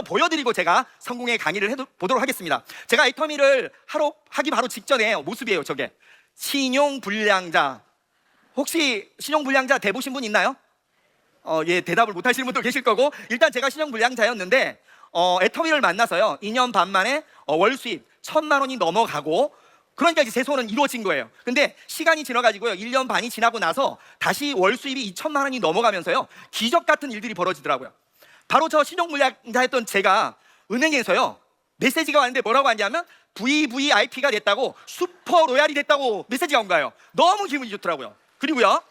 보여드리고 제가 성공의 강의를 해보도록 하겠습니다. 제가 애터미를 하기 바로 직전에 모습이에요. 저게 신용불량자. 혹시 신용불량자 돼보신 분 있나요? 예, 대답을 못 하시는 분도 계실 거고, 일단 제가 신용불량자였는데 애터미를 만나서요 2년 반 만에 월 수입 1,000만 원이 넘어가고, 그러니까 이제 제 소원은 이루어진 거예요. 근데 시간이 지나가지고요 1년 반이 지나고 나서 다시 월 수입이 2,000만 원이 넘어가면서요 기적 같은 일들이 벌어지더라고요. 바로 저 신용불량자였던 제가 은행에서요 메시지가 왔는데 뭐라고 하냐면 VVIP가 됐다고, 슈퍼 로얄이 됐다고 메시지가 온 거예요. 너무 기분이 좋더라고요. 그리고요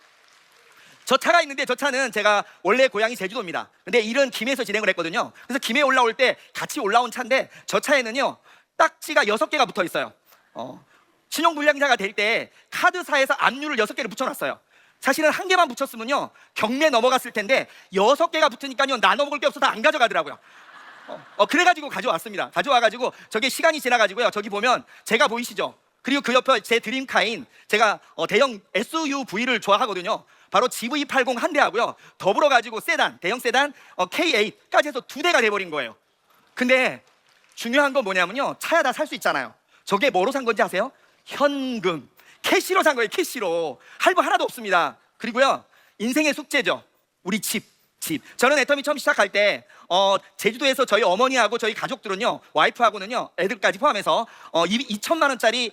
저 차가 있는데, 저 차는 제가 원래 고향이 제주도입니다. 근데 일은 김해에서 진행을 했거든요. 그래서 김해 올라올 때 같이 올라온 차인데, 저 차에는요 딱지가 6개가 붙어 있어요. 신용불량자가 될 때 카드사에서 압류를 6개를 붙여놨어요. 사실은 1개만 붙였으면요 경매 넘어갔을 텐데 6개가 붙으니까요 나눠 먹을 게 없어서 안 가져가더라고요. 그래가지고 가져왔습니다. 가져와가지고 저게 시간이 지나가지고요 저기 보면 제가 보이시죠? 그리고 그 옆에 제 드림카인, 제가 대형 SUV를 좋아하거든요. 바로 GV80 한 대하고요 더불어 가지고 세단, 대형 세단 K8까지 해서 2대가 돼버린 거예요. 근데 중요한 건 뭐냐면요 차야 다 살 수 있잖아요. 저게 뭐로 산 건지 아세요? 현금, 캐시로 산 거예요. 캐시로. 할부 하나도 없습니다. 그리고요 인생의 숙제죠. 우리 집. 저는 애터미 처음 시작할 때 제주도에서 저희 어머니하고 저희 가족들은요, 와이프하고는요, 애들까지 포함해서 2,000만 원짜리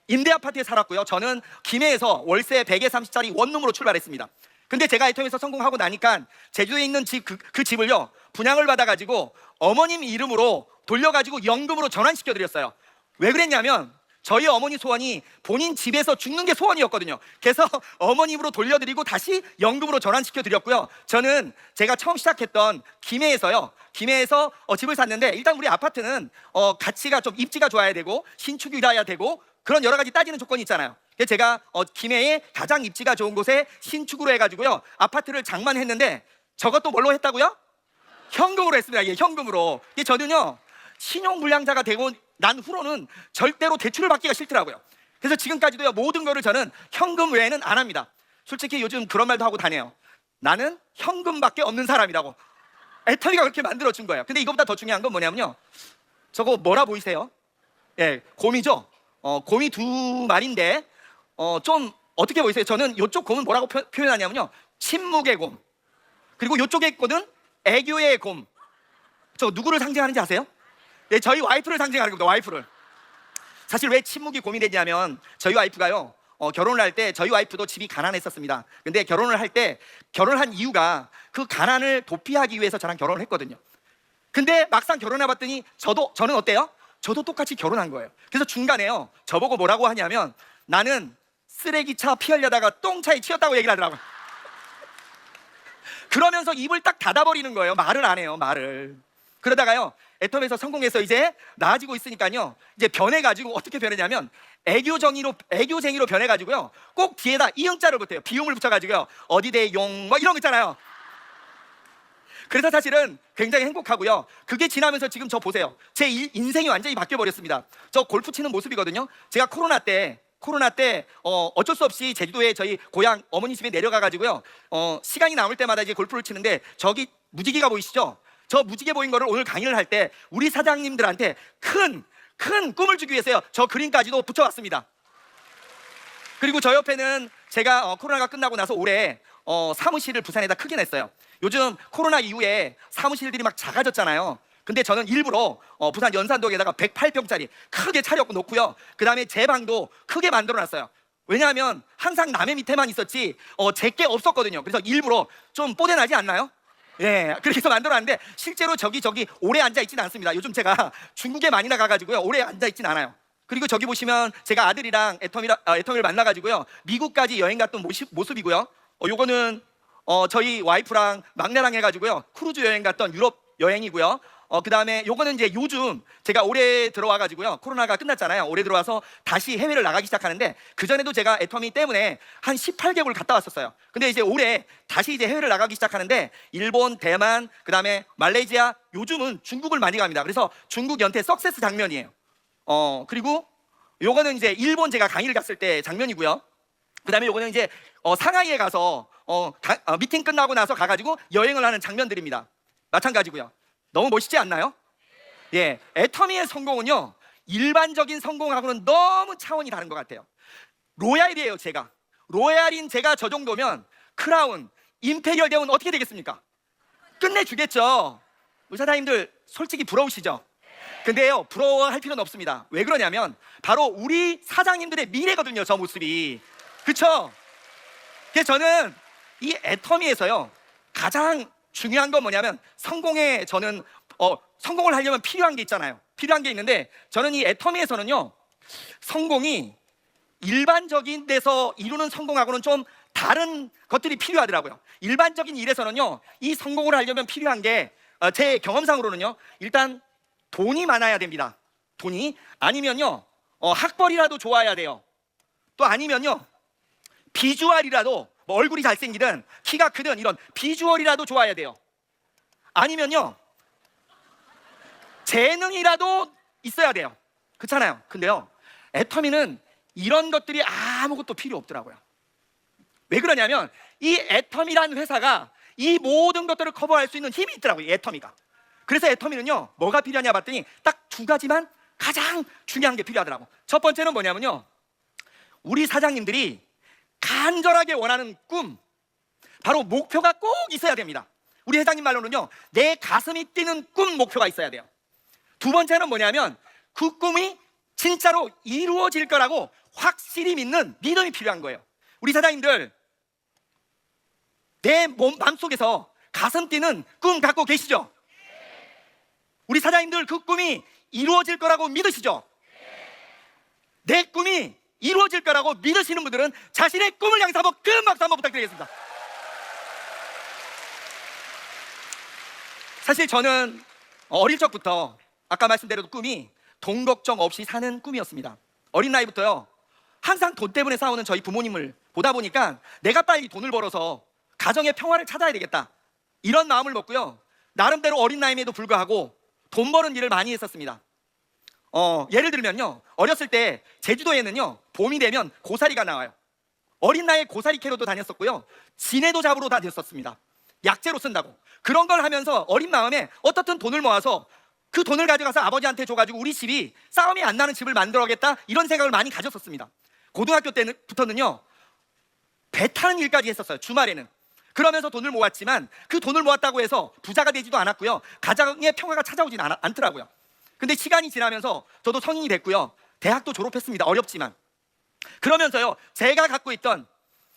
임대 아파트에 살았고요. 저는 김해에서 월세 100에 30짜리 원룸으로 출발했습니다. 근데 제가 애터미에서 성공하고 나니까 제주도에 있는 집, 그 집을요 분양을 받아가지고 어머님 이름으로 돌려가지고 연금으로 전환시켜 드렸어요. 왜 그랬냐면 저희 어머니 소원이 본인 집에서 죽는 게 소원이었거든요. 그래서 어머님으로 돌려드리고 다시 연금으로 전환시켜 드렸고요. 저는 제가 처음 시작했던 김해에서 집을 샀는데, 일단 우리 아파트는 가치가 좀 입지가 좋아야 되고 신축이라야 되고 그런 여러 가지 따지는 조건이 있잖아요. 그래서 제가 김해에 가장 입지가 좋은 곳에 신축으로 해가지고요 아파트를 장만했는데, 저것도 뭘로 했다고요? 현금으로 했습니다. 예, 현금으로. 저는요 신용불량자가 되고 난 후로는 절대로 대출을 받기가 싫더라고요. 그래서 지금까지도요 모든 거를 저는 현금 외에는 안 합니다. 솔직히 요즘 그런 말도 하고 다녀요. 나는 현금밖에 없는 사람이라고. 애터미가 그렇게 만들어준 거예요. 근데 이거보다 더 중요한 건 뭐냐면요, 저거 뭐라 보이세요? 예, 곰이죠. 곰이 2마리인데 좀 어떻게 보이세요? 저는 이쪽 곰은 뭐라고 표현하냐면요 침묵의 곰, 그리고 이쪽에 있거든 애교의 곰. 저 누구를 상징하는지 아세요? 네, 저희 와이프를 상징하는 겁니다. 와이프를. 사실 왜 침묵이 곰이 되냐면, 저희 와이프가요 결혼을 할 때 저희 와이프도 집이 가난했었습니다. 근데 결혼을 할 때 결혼한 이유가 그 가난을 도피하기 위해서 저랑 결혼을 했거든요. 근데 막상 결혼해 봤더니 저는 어때요? 저도 똑같이 결혼한 거예요. 그래서 중간에요 저보고 뭐라고 하냐면, 나는 쓰레기차 피하려다가 똥차에 치였다고 얘기를 하더라고요. 그러면서 입을 딱 닫아버리는 거예요. 말을 안 해요, 말을. 그러다가요 애터미에서 성공해서 이제 나아지고 있으니까요 이제 변해가지고 어떻게 변했냐면, 애교쟁이로 변해가지고요 꼭 뒤에다 이응자를 붙여요. 비음을 붙여가지고요 어디대용 뭐 이런 거 있잖아요. 그래서 사실은 굉장히 행복하고요. 그게 지나면서 지금 저 보세요. 제 인생이 완전히 바뀌어버렸습니다. 저 골프 치는 모습이거든요. 제가 코로나 때 어쩔 수 없이 제주도에 저희 고향 어머니 집에 내려가가지고요 시간이 남을 때마다 이제 골프를 치는데, 저기 무지개가 보이시죠? 저 무지개 보인 거를 오늘 강의를 할 때 우리 사장님들한테 큰 꿈을 주기 위해서요 저 그림까지도 붙여왔습니다. 그리고 저 옆에는 제가 코로나가 끝나고 나서 올해 사무실을 부산에다 크게 냈어요. 요즘 코로나 이후에 사무실들이 막 작아졌잖아요. 근데 저는 일부러 부산 연산동에다가 108평짜리 크게 차려놓고 놓고요 그 다음에 제 방도 크게 만들어놨어요. 왜냐하면 항상 남의 밑에만 있었지 제게 없었거든요. 그래서 일부러 좀 뽀대나지 않나요? 예, 그렇게 해서 만들어놨는데 실제로 저기 오래 앉아있지는 않습니다. 요즘 제가 중국에 많이 나가가지고요 오래 앉아있지는 않아요. 그리고 저기 보시면 제가 아들이랑 애터미를 만나가지고요 미국까지 여행 갔던 모습이고요 요거는 저희 와이프랑 막내랑 해가지고요 크루즈 여행 갔던 유럽 여행이고요 그 다음에 요거는 이제 요즘 제가 올해 들어와가지고요 코로나가 끝났잖아요. 올해 들어와서 다시 해외를 나가기 시작하는데, 그전에도 제가 애터미 때문에 한 18개국을 갔다 왔었어요. 근데 이제 올해 다시 이제 해외를 나가기 시작하는데, 일본, 대만, 그 다음에 말레이시아, 요즘은 중국을 많이 갑니다. 그래서 중국 연태 석세스 장면이에요. 그리고 요거는 이제 일본 제가 강의를 갔을 때 장면이고요 그 다음에 요거는 이제 상하이에 가서 미팅 끝나고 나서 가가지고 여행을 하는 장면들입니다. 마찬가지고요. 너무 멋있지 않나요? 예, 애터미의 성공은요 일반적인 성공하고는 너무 차원이 다른 것 같아요. 로얄이에요. 제가 로얄인 제가 저 정도면 크라운, 임페리얼 되면 어떻게 되겠습니까? 끝내주겠죠. 의사사님들 솔직히 부러우시죠? 근데요 부러워할 필요는 없습니다. 왜 그러냐면 바로 우리 사장님들의 미래거든요, 저 모습이. 그쵸? 그래서 저는 이 애터미에서요 가장 중요한 건 뭐냐면 성공을 하려면 필요한 게 있잖아요. 필요한 게 있는데 저는 이 애터미에서는요 성공이 일반적인 데서 이루는 성공하고는 좀 다른 것들이 필요하더라고요. 일반적인 일에서는요 이 성공을 하려면 필요한 게 제 경험상으로는요 일단 돈이 많아야 됩니다. 돈이 아니면요 학벌이라도 좋아야 돼요. 또 아니면요 비주얼이라도 뭐 얼굴이 잘생기든 키가 크든 이런 비주얼이라도 좋아야 돼요. 아니면요 재능이라도 있어야 돼요. 그렇잖아요. 근데요 애터미는 이런 것들이 아무것도 필요 없더라고요. 왜 그러냐면 이 애터미라는 회사가 이 모든 것들을 커버할 수 있는 힘이 있더라고요, 애터미가. 그래서 애터미는요 뭐가 필요하냐 봤더니 딱 두 가지만 가장 중요한 게 필요하더라고. 첫 번째는 뭐냐면요 우리 사장님들이 간절하게 원하는 꿈, 바로 목표가 꼭 있어야 됩니다. 우리 회장님 말로는요 내 가슴이 뛰는 꿈 목표가 있어야 돼요. 두 번째는 뭐냐면 그 꿈이 진짜로 이루어질 거라고 확실히 믿는 믿음이 필요한 거예요. 우리 사장님들 내 마음속에서 가슴 뛰는 꿈 갖고 계시죠? 우리 사장님들 그 꿈이 이루어질 거라고 믿으시죠? 내 꿈이 이루어질 거라고 믿으시는 분들은 자신의 꿈을 향해서 한번 큰 박수 한번 부탁드리겠습니다. 사실 저는 어릴 적부터 아까 말씀드린 꿈이 돈 걱정 없이 사는 꿈이었습니다. 어린 나이부터요 항상 돈 때문에 싸우는 저희 부모님을 보다 보니까 내가 빨리 돈을 벌어서 가정의 평화를 찾아야 되겠다, 이런 마음을 먹고요 나름대로 어린 나이임에도 불구하고 돈 버는 일을 많이 했었습니다. 예를 들면요 어렸을 때 제주도에는요 봄이 되면 고사리가 나와요. 어린 나이에 고사리 캐러도 다녔었고요 지네도 잡으러 다녔었습니다. 약재로 쓴다고. 그런 걸 하면서 어린 마음에 어떻든 돈을 모아서 그 돈을 가져가서 아버지한테 줘가지고 우리 집이 싸움이 안 나는 집을 만들어야겠다, 이런 생각을 많이 가졌었습니다. 고등학교 때부터는요 배 타는 일까지 했었어요, 주말에는. 그러면서 돈을 모았지만 그 돈을 모았다고 해서 부자가 되지도 않았고요 가정의 평화가 찾아오진 않더라고요. 근데 시간이 지나면서 저도 성인이 됐고요 대학도 졸업했습니다. 어렵지만. 그러면서요 제가 갖고 있던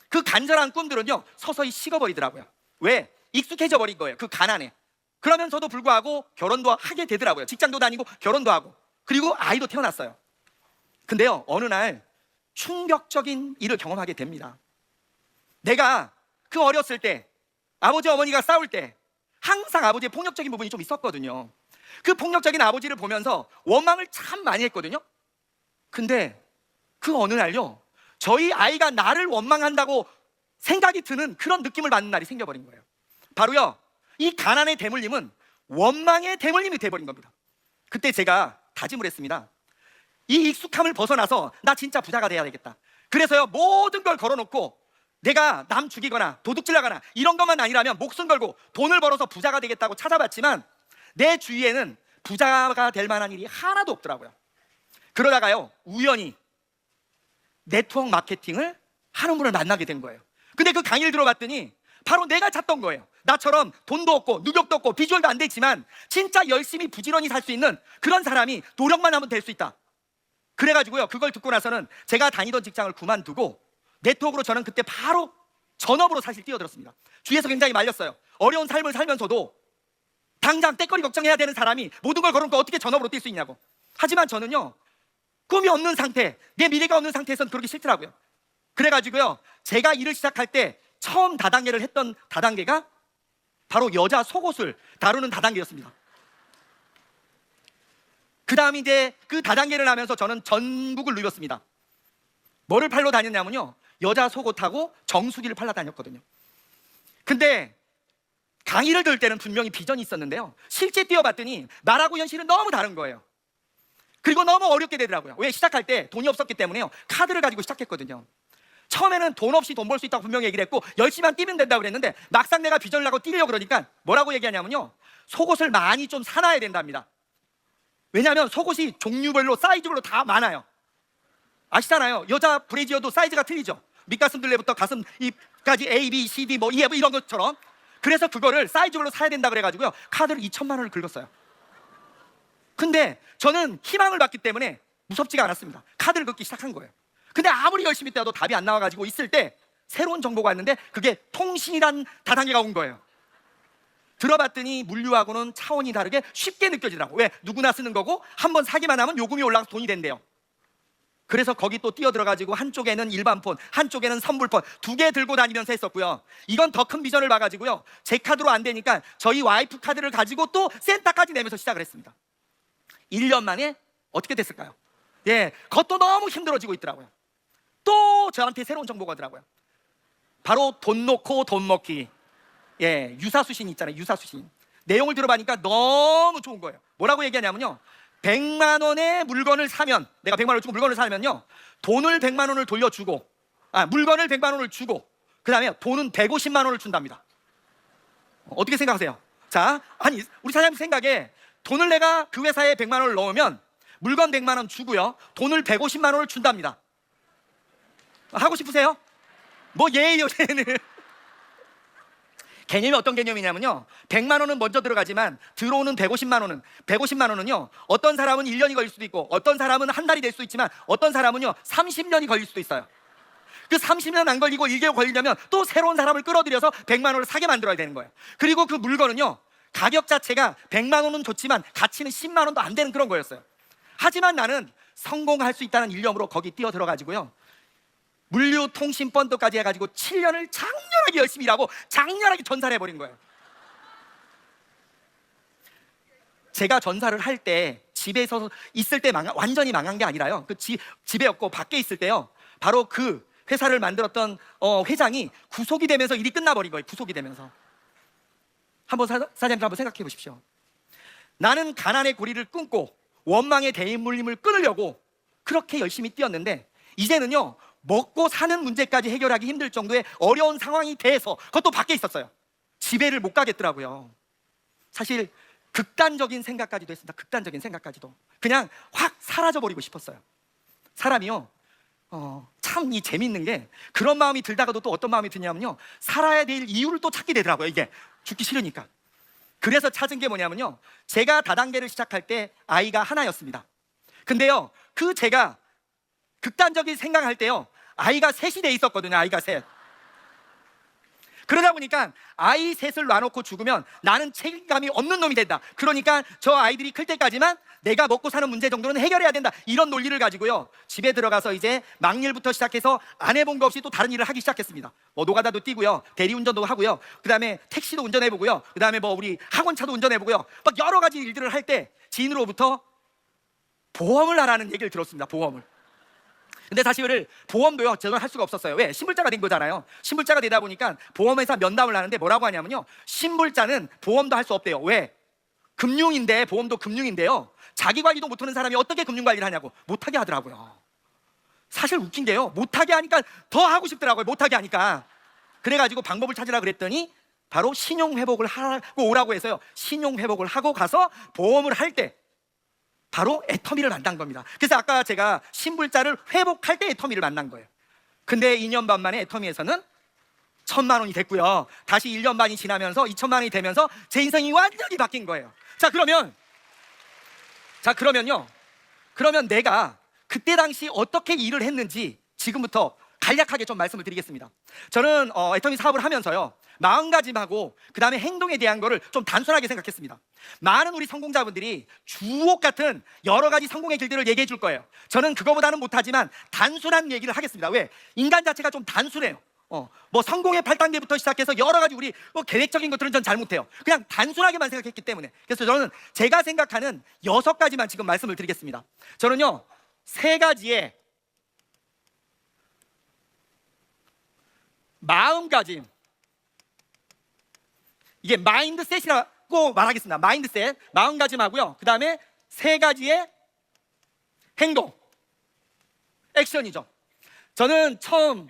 그 간절한 꿈들은요 서서히 식어버리더라고요. 왜? 익숙해져 버린 거예요, 그 가난에. 그러면서도 불구하고 결혼도 하게 되더라고요. 직장도 다니고 결혼도 하고, 그리고 아이도 태어났어요. 근데요 어느 날 충격적인 일을 경험하게 됩니다. 내가 그 어렸을 때 아버지 어머니가 싸울 때 항상 아버지의 폭력적인 부분이 좀 있었거든요. 그 폭력적인 아버지를 보면서 원망을 참 많이 했거든요. 근데 그 어느 날요 저희 아이가 나를 원망한다고 생각이 드는 그런 느낌을 받는 날이 생겨버린 거예요. 바로요 이 가난의 대물림은 원망의 대물림이 돼버린 겁니다. 그때 제가 다짐을 했습니다. 이 익숙함을 벗어나서 나 진짜 부자가 돼야 되겠다. 그래서요 모든 걸 걸어놓고 내가 남 죽이거나 도둑질하거나 이런 것만 아니라면 목숨 걸고 돈을 벌어서 부자가 되겠다고 찾아봤지만 내 주위에는 부자가 될 만한 일이 하나도 없더라고요. 그러다가요 우연히 네트워크 마케팅을 하는 분을 만나게 된 거예요. 근데 그 강의를 들어봤더니 바로 내가 찾던 거예요. 나처럼 돈도 없고 누력도 없고 비주얼도 안 되지만 진짜 열심히 부지런히 살 수 있는 그런 사람이 노력만 하면 될 수 있다. 그래가지고요 그걸 듣고 나서는 제가 다니던 직장을 그만두고 네트워크로 저는 그때 바로 전업으로 사실 뛰어들었습니다. 주위에서 굉장히 말렸어요. 어려운 삶을 살면서도 당장 때거리 걱정해야 되는 사람이 모든 걸 걸어놓고 어떻게 전업으로 뛸 수 있냐고. 하지만 저는요 꿈이 없는 상태, 내 미래가 없는 상태에서는 그러기 싫더라고요. 그래가지고요 제가 일을 시작할 때 처음 다단계를 했던 다단계가 바로 여자 속옷을 다루는 다단계였습니다. 그 다음 이제 그 다단계를 하면서 저는 전국을 누볐습니다. 뭐를 팔러 다녔냐면요 여자 속옷하고 정수기를 팔러 다녔거든요. 근데 강의를 들을 때는 분명히 비전이 있었는데요 실제 뛰어봤더니 나라고 현실은 너무 다른 거예요. 그리고 너무 어렵게 되더라고요. 왜? 시작할 때 돈이 없었기 때문에요 카드를 가지고 시작했거든요. 처음에는 돈 없이 돈 벌 수 있다고 분명히 얘기를 했고 열심히만 뛰면 된다고 그랬는데 막상 내가 비전을 하고 뛰려고 그러니까 뭐라고 얘기하냐면요 속옷을 많이 좀 사놔야 된답니다. 왜냐하면 속옷이 종류별로 사이즈별로 다 많아요. 아시잖아요. 여자 브래지어도 사이즈가 틀리죠. 밑가슴들레부터 가슴 입까지 A, B, C, D 뭐 E, F 이런 것처럼. 그래서 그거를 사이즈별로 사야 된다 그래가지고요, 카드를 2천만 원을 긁었어요. 근데 저는 희망을 받기 때문에 무섭지가 않았습니다. 카드를 긁기 시작한 거예요. 근데 아무리 열심히 뛰어도 답이 안 나와가지고 있을 때 새로운 정보가 왔는데 그게 통신이란 다단계가 온 거예요. 들어봤더니 물류하고는 차원이 다르게 쉽게 느껴지더라고. 왜? 누구나 쓰는 거고 한번 사기만 하면 요금이 올라가서 돈이 된대요. 그래서 거기 또 뛰어들어가지고 한쪽에는 일반 폰, 한쪽에는 선불폰 2개 들고 다니면서 했었고요. 이건 더 큰 비전을 봐가지고요, 제 카드로 안 되니까 저희 와이프 카드를 가지고 또 센터까지 내면서 시작을 했습니다. 1년 만에 어떻게 됐을까요? 예, 그것도 너무 힘들어지고 있더라고요. 또 저한테 새로운 정보가 오더라고요. 바로 돈 놓고 돈 먹기. 예, 유사수신 있잖아요. 유사수신. 내용을 들어보니까 너무 좋은 거예요. 뭐라고 얘기하냐면요, 100만 원의 물건을 사면, 내가 100만 원을 주고 물건을 사면요, 돈을 100만 원을 돌려주고, 물건을 100만 원을 주고, 그 다음에 돈은 150만 원을 준답니다. 어떻게 생각하세요? 자, 아니 우리 사장님 생각에 돈을 내가 그 회사에 100만 원을 넣으면 물건 100만 원 주고요, 돈을 150만 원을 준답니다. 하고 싶으세요? 뭐 예요, 얘는. 개념이 어떤 개념이냐면요, 100만 원은 먼저 들어가지만 들어오는 150만 원은요, 어떤 사람은 1년이 걸릴 수도 있고 어떤 사람은 한 달이 될 수도 있지만 어떤 사람은요 30년이 걸릴 수도 있어요. 그 30년 안 걸리고 1개월 걸리려면 또 새로운 사람을 끌어들여서 100만 원을 사게 만들어야 되는 거예요. 그리고 그 물건은요, 가격 자체가 100만 원은 좋지만 가치는 10만 원도 안 되는 그런 거였어요. 하지만 나는 성공할 수 있다는 일념으로 거기 뛰어 들어가지고요, 물류통신 펀드까지 해가지고 7년을 장렬하게 열심히 일하고 장렬하게 전사를 해버린 거예요. 제가 전사를 할 때 집에서 있을 때 완전히 망한 게 아니라요, 그 집에 없고 밖에 있을 때요, 바로 그 회사를 만들었던 회장이 구속이 되면서 일이 끝나버린 거예요. 구속이 되면서. 한번 사장님들 한번 생각해 보십시오. 나는 가난의 고리를 끊고 원망의 대인물림을 끊으려고 그렇게 열심히 뛰었는데 이제는요, 먹고 사는 문제까지 해결하기 힘들 정도의 어려운 상황이 돼서 그것도 밖에 있었어요. 집에를 못 가겠더라고요. 사실 극단적인 생각까지도 했습니다. 극단적인 생각까지도. 그냥 확 사라져버리고 싶었어요. 사람이요, 참 이 재밌는 게 그런 마음이 들다가도 또 어떤 마음이 드냐면요, 살아야 될 이유를 또 찾게 되더라고요. 이게 죽기 싫으니까. 그래서 찾은 게 뭐냐면요, 제가 다단계를 시작할 때 아이가 하나였습니다. 근데요, 그 제가 극단적인 생각할 때요, 아이가 셋이 돼 있었거든요. 아이가 셋. 그러다 보니까 아이 셋을 놔놓고 죽으면 나는 책임감이 없는 놈이 된다. 그러니까 저 아이들이 클 때까지만 내가 먹고 사는 문제 정도는 해결해야 된다. 이런 논리를 가지고요, 집에 들어가서 이제 막일부터 시작해서 안 해본 거 없이 또 다른 일을 하기 시작했습니다. 뭐 노가다도 뛰고요, 대리운전도 하고요, 그 다음에 택시도 운전해보고요, 그 다음에 뭐 우리 학원차도 운전해보고요, 막 여러 가지 일들을 할 때 지인으로부터 보험을 하라는 얘기를 들었습니다. 보험을. 근데 사실 보험도요, 저는 할 수가 없었어요. 왜? 신불자가 된 거잖아요. 신불자가 되다 보니까 보험회사 면담을 하는데 뭐라고 하냐면요, 신불자는 보험도 할 수 없대요. 왜? 금융인데, 보험도 금융인데요, 자기 관리도 못하는 사람이 어떻게 금융관리를 하냐고 못하게 하더라고요. 사실 웃긴 게요, 못하게 하니까 더 하고 싶더라고요. 못하게 하니까. 그래가지고 방법을 찾으라 그랬더니 바로 신용회복을 하고 오라고 해서요, 신용회복을 하고 가서 보험을 할 때 바로 애터미를 만난 겁니다. 그래서 아까 제가 신불자를 회복할 때 애터미를 만난 거예요. 근데 2년 반 만에 애터미에서는 1,000만 원이 됐고요, 다시 1년 반이 지나면서 2,000만 원이 되면서 제 인생이 완전히 바뀐 거예요. 그러면 내가 그때 당시 어떻게 일을 했는지 지금부터 간략하게 좀 말씀을 드리겠습니다. 저는 애터미 사업을 하면서요, 마음가짐하고 그 다음에 행동에 대한 거를 좀 단순하게 생각했습니다. 많은 우리 성공자분들이 주옥 같은 여러 가지 성공의 길들을 얘기해 줄 거예요. 저는 그거보다는 못하지만 단순한 얘기를 하겠습니다. 왜? 인간 자체가 좀 단순해요. 뭐 성공의 8단계부터 시작해서 여러 가지 우리 계획적인 것들은 전 잘 못해요. 그냥 단순하게만 생각했기 때문에. 그래서 저는 제가 생각하는 6가지만 지금 말씀을 드리겠습니다. 저는요, 3가지의 마음가짐, 이게 마인드셋이라고 말하겠습니다. 마인드셋, 마음가짐하고요, 그 다음에 3가지의 행동, 액션이죠. 저는 처음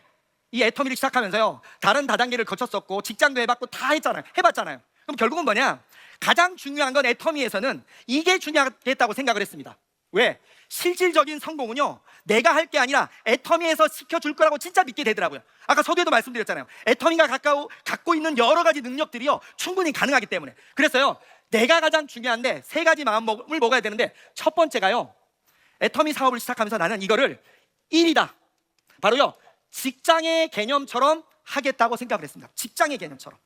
이 애터미를 시작하면서요, 다른 다단계를 거쳤었고 직장도 해봤고 다 해봤잖아요. 그럼 결국은 뭐냐, 가장 중요한 건 애터미에서는 이게 중요하겠다고 생각을 했습니다. 왜? 실질적인 성공은요, 내가 할 게 아니라 애터미에서 시켜줄 거라고 진짜 믿게 되더라고요. 아까 서두에도 말씀드렸잖아요. 애터미가 갖고 있는 여러 가지 능력들이요, 충분히 가능하기 때문에. 그래서요, 내가 가장 중요한데 세 가지 마음을 먹어야 되는데, 첫 번째가요, 애터미 사업을 시작하면서 나는 이거를 일이다, 바로요, 직장의 개념처럼 하겠다고 생각을 했습니다. 직장의 개념처럼.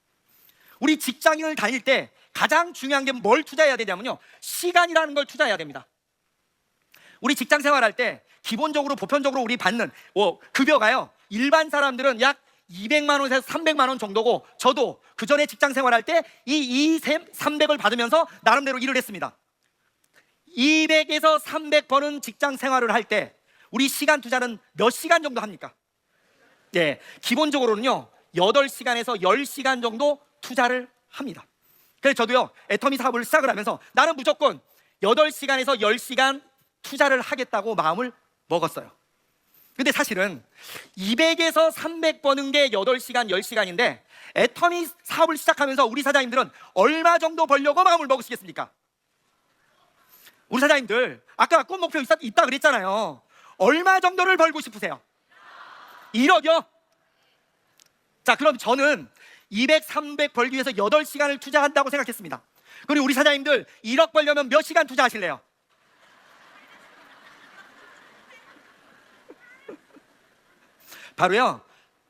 우리 직장을 다닐 때 가장 중요한 게 뭘 투자해야 되냐면요, 시간이라는 걸 투자해야 됩니다. 우리 직장 생활할 때 기본적으로 보편적으로 우리 받는 급여가요, 일반 사람들은 약 200만 원에서 300만 원 정도고, 저도 그 전에 직장 생활할 때 이 300을 받으면서 나름대로 일을 했습니다. 200에서 300 버는 직장 생활을 할 때 우리 시간 투자는 몇 시간 정도 합니까? 예, 기본적으로는요 8시간에서 10시간 정도 투자를 합니다. 그래서 저도요 애터미 사업을 시작을 하면서 나는 무조건 8시간에서 10시간 투자를 하겠다고 마음을 먹었어요. 근데 사실은 200에서 300 버는 게 8시간, 10시간인데 애터미 사업을 시작하면서 우리 사장님들은 얼마 정도 벌려고 마음을 먹으시겠습니까? 우리 사장님들 아까 꿈 목표 있다 그랬잖아요. 얼마 정도를 벌고 싶으세요? 1억이요? 자, 그럼 저는 200, 300 벌기 위해서 8시간을 투자한다고 생각했습니다. 그리고 우리 사장님들 1억 벌려면 몇 시간 투자하실래요? 바로요,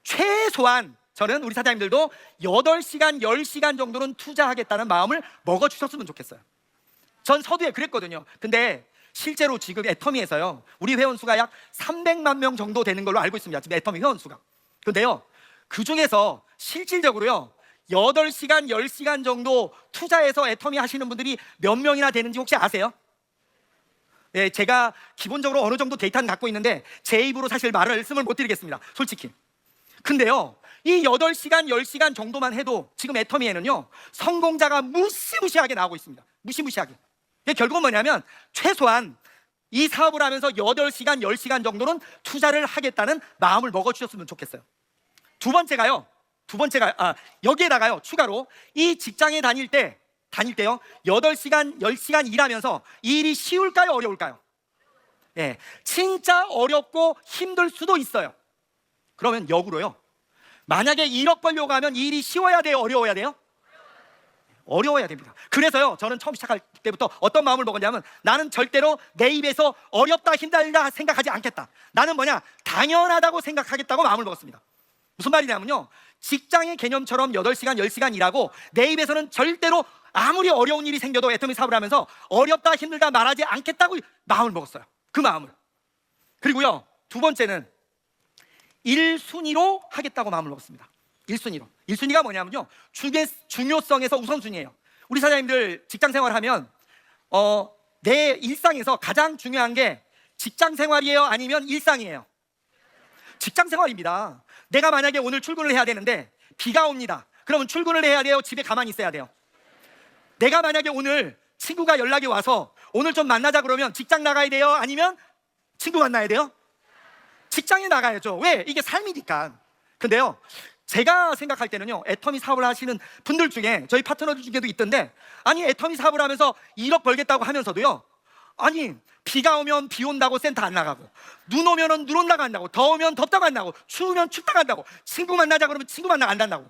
최소한 저는 우리 사장님들도 8시간, 10시간 정도는 투자하겠다는 마음을 먹어주셨으면 좋겠어요. 전 서두에 그랬거든요. 근데 실제로 지금 애터미에서요 우리 회원수가 약 300만 명 정도 되는 걸로 알고 있습니다. 지금 애터미 회원수가. 근데요 그 중에서 실질적으로요 8시간, 10시간 정도 투자해서 애터미 하시는 분들이 몇 명이나 되는지 혹시 아세요? 네, 제가 기본적으로 어느 정도 데이터는 갖고 있는데 제 입으로 사실 말씀을 못 드리겠습니다, 솔직히. 근데요 이 8시간, 10시간 정도만 해도 지금 애터미에는요 성공자가 무시무시하게 나오고 있습니다. 무시무시하게. 결국은 뭐냐면 최소한 이 사업을 하면서 8시간, 10시간 정도는 투자를 하겠다는 마음을 먹어주셨으면 좋겠어요. 두 번째가 여기에다가요 추가로 이 직장에 다닐 때요 8시간, 10시간 일하면서 이 일이 쉬울까요, 어려울까요? 네, 진짜 어렵고 힘들 수도 있어요. 그러면 역으로요, 만약에 1억 벌려고 하면 이 일이 쉬워야 돼요, 어려워야 돼요? 어려워야 됩니다. 그래서요 저는 처음 시작할 때부터 어떤 마음을 먹었냐면, 나는 절대로 내 입에서 어렵다, 힘들다 생각하지 않겠다. 나는 당연하다고 생각하겠다고 마음을 먹었습니다. 무슨 말이냐면요, 직장의 개념처럼 8시간, 10시간 일하고 내 입에서는 절대로 아무리 어려운 일이 생겨도 애터미 사업을 하면서 어렵다, 힘들다 말하지 않겠다고 마음을 먹었어요. 그 마음을. 그리고요 두 번째는 1순위로 하겠다고 마음을 먹었습니다. 1순위로. 1순위가 뭐냐면요, 중요성에서 우선순위예요. 우리 사장님들 직장 생활하면 내 일상에서 가장 중요한 게 직장 생활이에요, 아니면 일상이에요? 직장 생활입니다. 내가 만약에 오늘 출근을 해야 되는데 비가 옵니다. 그러면 출근을 해야 돼요, 집에 가만히 있어야 돼요? 내가 만약에 오늘 친구가 연락이 와서 오늘 좀 만나자 그러면 직장 나가야 돼요, 아니면 친구 만나야 돼요? 직장에 나가야죠. 왜? 이게 삶이니까. 근데요 제가 생각할 때는요 애터미 사업을 하시는 분들 중에 저희 파트너들 중에도 있던데, 아니 애터미 사업을 하면서 1억 벌겠다고 하면서도요, 아니 비가 오면 비 온다고 센터 안 나가고, 눈 오면은 눈 온다고 안 나고, 더우면 덥다고 안 나고, 추우면 춥다고 안 나고, 친구 만나자 그러면 친구 만나 안 간다고.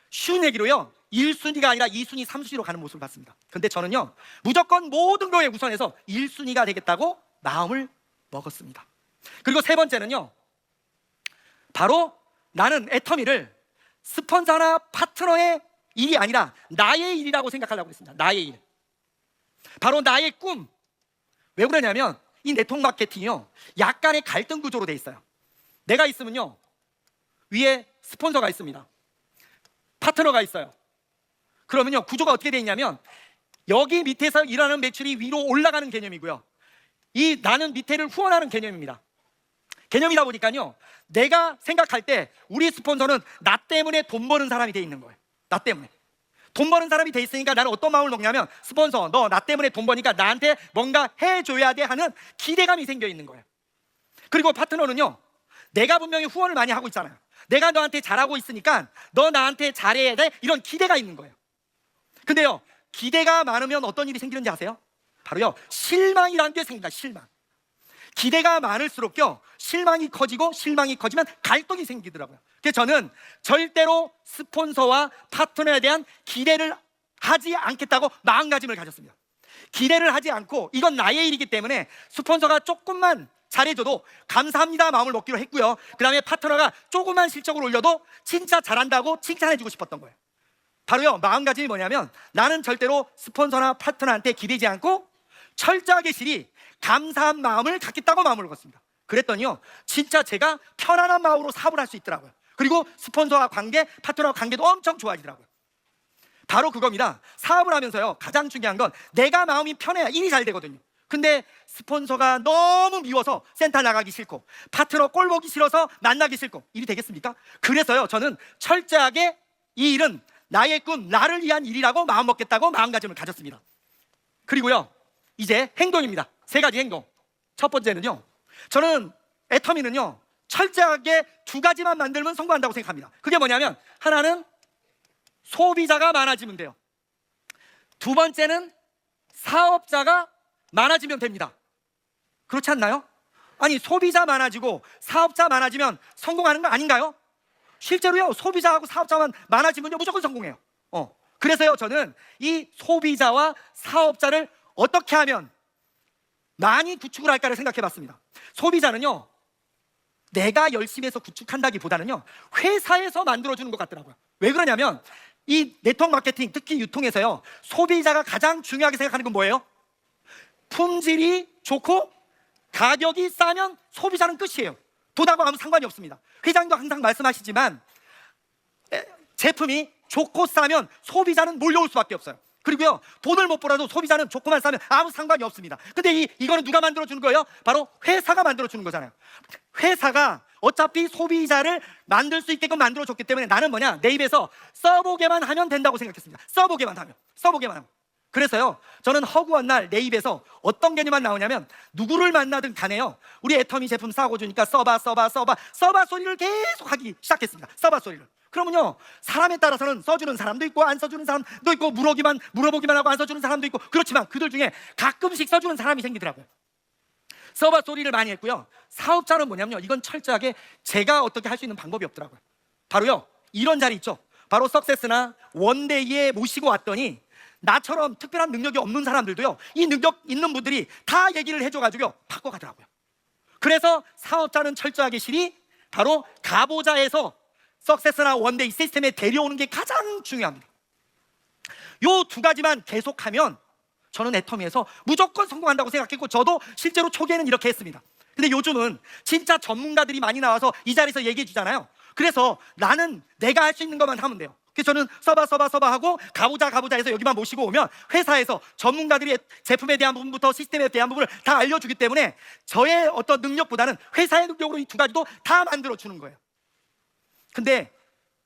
쉬운 얘기로요 1순위가 아니라 2순위, 3순위로 가는 모습을 봤습니다. 근데 저는요 무조건 모든 거에 우선해서 1순위가 되겠다고 마음을 먹었습니다. 그리고 세 번째는요, 바로 나는 애터미를 스폰서나 파트너의 일이 아니라 나의 일이라고 생각하려고 했습니다. 나의 일. 바로 나의 꿈. 왜 그러냐면 이 네트워크 마케팅이요 약간의 갈등 구조로 돼 있어요. 내가 있으면요 위에 스폰서가 있습니다, 파트너가 있어요. 그러면요 구조가 어떻게 돼 있냐면, 여기 밑에서 일하는 매출이 위로 올라가는 개념이고요, 이 나는 밑에를 후원하는 개념입니다. 개념이다 보니까요 내가 생각할 때 우리 스폰서는 나 때문에 돈 버는 사람이 돼 있는 거예요. 나 때문에 돈 버는 사람이 돼 있으니까 나는 어떤 마음을 먹냐면, 스폰서 너 나 때문에 돈 버니까 나한테 뭔가 해줘야 돼 하는 기대감이 생겨 있는 거예요. 그리고 파트너는요, 내가 분명히 후원을 많이 하고 있잖아요. 내가 너한테 잘하고 있으니까 너 나한테 잘해야 돼, 이런 기대가 있는 거예요. 근데요 기대가 많으면 어떤 일이 생기는지 아세요? 바로요, 실망이라는 게 생깁니다. 실망. 기대가 많을수록요, 실망이 커지면 갈등이 생기더라고요. 그래서 저는 절대로 스폰서와 파트너에 대한 기대를 하지 않겠다고 마음가짐을 가졌습니다. 기대를 하지 않고, 이건 나의 일이기 때문에 스폰서가 조금만 잘해줘도 감사합니다 마음을 먹기로 했고요. 그 다음에 파트너가 조금만 실적을 올려도 진짜 잘한다고 칭찬해주고 싶었던 거예요. 바로요, 마음가짐이 뭐냐면, 나는 절대로 스폰서나 파트너한테 기대지 않고 철저하게 실이 감사한 마음을 갖겠다고 마음을 먹었습니다. 그랬더니요, 진짜 제가 편안한 마음으로 사업을 할 수 있더라고요. 그리고 스폰서와 관계, 파트너와 관계도 엄청 좋아지더라고요. 바로 그겁니다. 사업을 하면서요, 가장 중요한 건 내가 마음이 편해야 일이 잘 되거든요. 근데 스폰서가 너무 미워서 센터 나가기 싫고, 파트너 꼴 보기 싫어서 만나기 싫고, 일이 되겠습니까? 그래서요, 저는 철저하게 이 일은 나의 꿈, 나를 위한 일이라고 마음 먹겠다고 마음가짐을 가졌습니다. 그리고요, 이제 행동입니다. 3가지 행동. 첫 번째는요, 저는 애터미는요, 철저하게 2가지만 만들면 성공한다고 생각합니다. 그게 뭐냐면, 하나는 소비자가 많아지면 돼요. 2번째는 사업자가 많아지면 됩니다. 그렇지 않나요? 아니, 소비자 많아지고 사업자 많아지면 성공하는 거 아닌가요? 실제로요, 소비자하고 사업자만 많아지면요, 무조건 성공해요. 그래서요, 저는 이 소비자와 사업자를 어떻게 하면 많이 구축을 할까를 생각해 봤습니다. 소비자는요, 내가 열심히 해서 구축한다기보다는요, 회사에서 만들어주는 것 같더라고요. 왜 그러냐면, 이 네트워크 마케팅, 특히 유통에서요, 소비자가 가장 중요하게 생각하는 건 뭐예요? 품질이 좋고 가격이 싸면 소비자는 끝이에요. 돈하고 아무 상관이 없습니다. 회장도 항상 말씀하시지만, 제품이 좋고 싸면 소비자는 몰려올 수밖에 없어요. 그리고요, 돈을 못 벌어도 소비자는 좋고만 싸면 아무 상관이 없습니다. 근데 이거는 누가 만들어주는 거예요? 바로 회사가 만들어주는 거잖아요. 회사가 어차피 소비자를 만들 수 있게끔 만들어줬기 때문에 나는 뭐냐, 내 입에서 써보게만 하면 된다고 생각했습니다. 써보게만 하면. 그래서요, 저는 허구한 날 내 입에서 어떤 개념만 나오냐면, 누구를 만나든 간에요, 우리 애터미 제품 싸고 주니까 써봐 소리를 계속 하기 시작했습니다. 써봐 소리를. 그러면요, 사람에 따라서는 써주는 사람도 있고 안 써주는 사람도 있고, 물어보기만 하고 안 써주는 사람도 있고, 그렇지만 그들 중에 가끔씩 써주는 사람이 생기더라고요. 써봐 소리를 많이 했고요. 사업자는 뭐냐면요, 이건 철저하게 제가 어떻게 할 수 있는 방법이 없더라고요. 바로요, 이런 자리 있죠. 바로 석세스나 원데이에 모시고 왔더니, 나처럼 특별한 능력이 없는 사람들도요, 이 능력 있는 분들이 다 얘기를 해줘가지고 바꿔가더라고요. 그래서 사업자는 철저하게 실이 바로 가보자에서 석세스나 원데이 시스템에 데려오는 게 가장 중요합니다. 요 2가지만 계속하면 저는 애터미에서 무조건 성공한다고 생각했고, 저도 실제로 초기에는 이렇게 했습니다. 근데 요즘은 진짜 전문가들이 많이 나와서 이 자리에서 얘기해 주잖아요. 그래서 나는 내가 할 수 있는 것만 하면 돼요. 그래서 저는 써봐 하고 가보자 해서 여기만 모시고 오면, 회사에서 전문가들이 제품에 대한 부분부터 시스템에 대한 부분을 다 알려주기 때문에 저의 어떤 능력보다는 회사의 능력으로 이 2가지도 다 만들어주는 거예요. 근데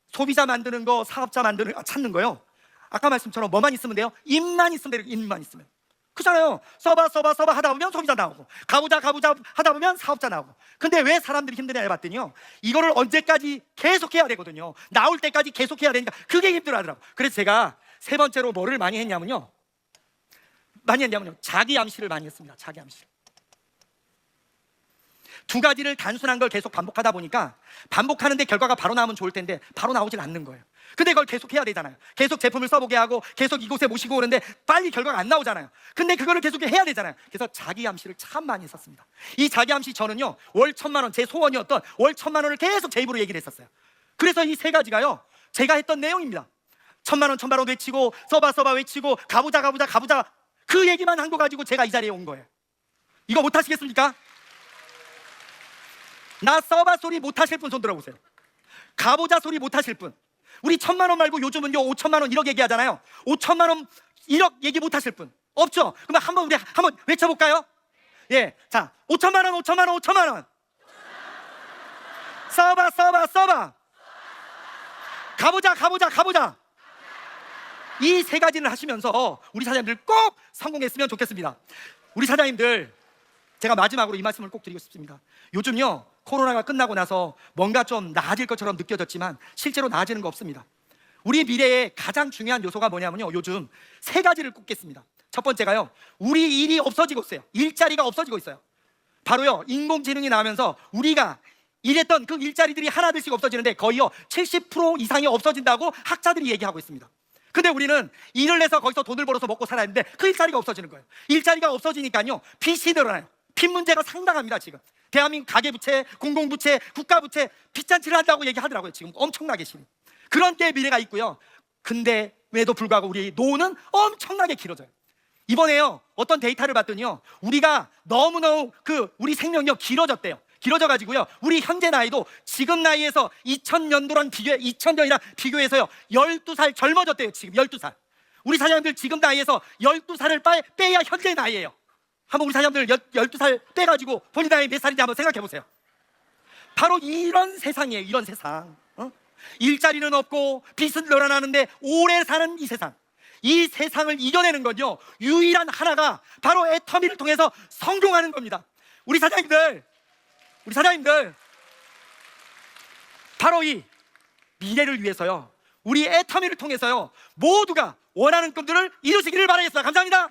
소비자 만드는 거, 사업자 만드는 거, 찾는 거요, 아까 말씀처럼 뭐만 있으면 돼요? 입만 있으면 돼요. 입만 있으면. 그렇잖아요. 써봐 하다 보면 소비자 나오고, 가보자 하다 보면 사업자 나오고. 근데 왜 사람들이 힘드냐 해봤더니요, 이거를 언제까지 계속해야 되거든요. 나올 때까지 계속해야 되니까 그게 힘들어하더라고요. 그래서 제가 3번째로 뭐를 많이 했냐면요, 자기 암시를 많이 했습니다. 자기 암시. 2가지를 단순한 걸 계속 반복하다 보니까, 반복하는데 결과가 바로 나오면 좋을 텐데 바로 나오질 않는 거예요. 근데 그걸 계속 해야 되잖아요. 계속 제품을 써보게 하고 계속 이곳에 모시고 오는데 빨리 결과가 안 나오잖아요. 근데 그거를 계속 해야 되잖아요. 그래서 자기 암시를 참 많이 썼습니다. 이 자기 암시, 저는요, 월 1,000만 원, 제 소원이었던 월 1,000만 원을 계속 제 입으로 얘기를 했었어요. 그래서 이 3가지가요, 제가 했던 내용입니다. 1,000만 원 외치고, 써봐 외치고, 가보자 그 얘기만 한 거 가지고 제가 이 자리에 온 거예요. 이거 못 하시겠습니까? 나 써봐 소리 못 하실 분 손 들어보세요. 가보자 소리 못 하실 분. 우리 1,000만 원 말고 요즘은요 5천만 원 1억 얘기하잖아요. 5천만 원 1억 얘기 못 하실 분 없죠? 그러면 우리 한번 외쳐볼까요? 예, 자, 5천만 원. 써봐. 가보자. 이 3가지를 하시면서 우리 사장님들 꼭 성공했으면 좋겠습니다. 우리 사장님들, 제가 마지막으로 이 말씀을 꼭 드리고 싶습니다. 요즘요, 코로나가 끝나고 나서 뭔가 좀 나아질 것처럼 느껴졌지만 실제로 나아지는 거 없습니다. 우리 미래의 가장 중요한 요소가 뭐냐면요, 요즘 세 가지를 꼽겠습니다. 첫 번째가요, 우리 일이 없어지고 있어요. 일자리가 없어지고 있어요. 바로요, 인공지능이 나오면서 우리가 일했던 그 일자리들이 하나둘씩 없어지는데 거의요 70% 이상이 없어진다고 학자들이 얘기하고 있습니다. 근데 우리는 일을 해서 거기서 돈을 벌어서 먹고 살아야 하는데 그 일자리가 없어지는 거예요. 일자리가 없어지니까요 빚이 늘어나요. 빚 문제가 상당합니다. 지금 대한민국 가계부채, 공공부채, 국가부채 빚잔치를 한다고 얘기하더라고요. 지금 엄청나게 심히. 그런 게 미래가 있고요. 근데에도 불구하고 우리 노후는 엄청나게 길어져요. 이번에요 어떤 데이터를 봤더니요, 우리가 너무너무 우리 생명력 길어졌대요. 길어져가지고요 우리 현재 나이도 지금 나이에서 2000년이랑 비교해서요 12살 젊어졌대요. 지금 12살. 우리 사장님들 지금 나이에서 12살을 빼야 현재 나이예요. 한번 우리 사장님들 12살 빼가지고 본인 나이 몇 살인지 한번 생각해 보세요. 바로 이런 세상이에요. 이런 세상. 일자리는 없고 빚은 늘어나는데 오래 사는 이 세상. 이 세상을 이겨내는 건요 유일한 하나가 바로 애터미를 통해서 성공하는 겁니다. 우리 사장님들 바로 이 미래를 위해서요 우리 애터미를 통해서요 모두가 원하는 꿈들을 이루시기를 바라겠습니다. 감사합니다.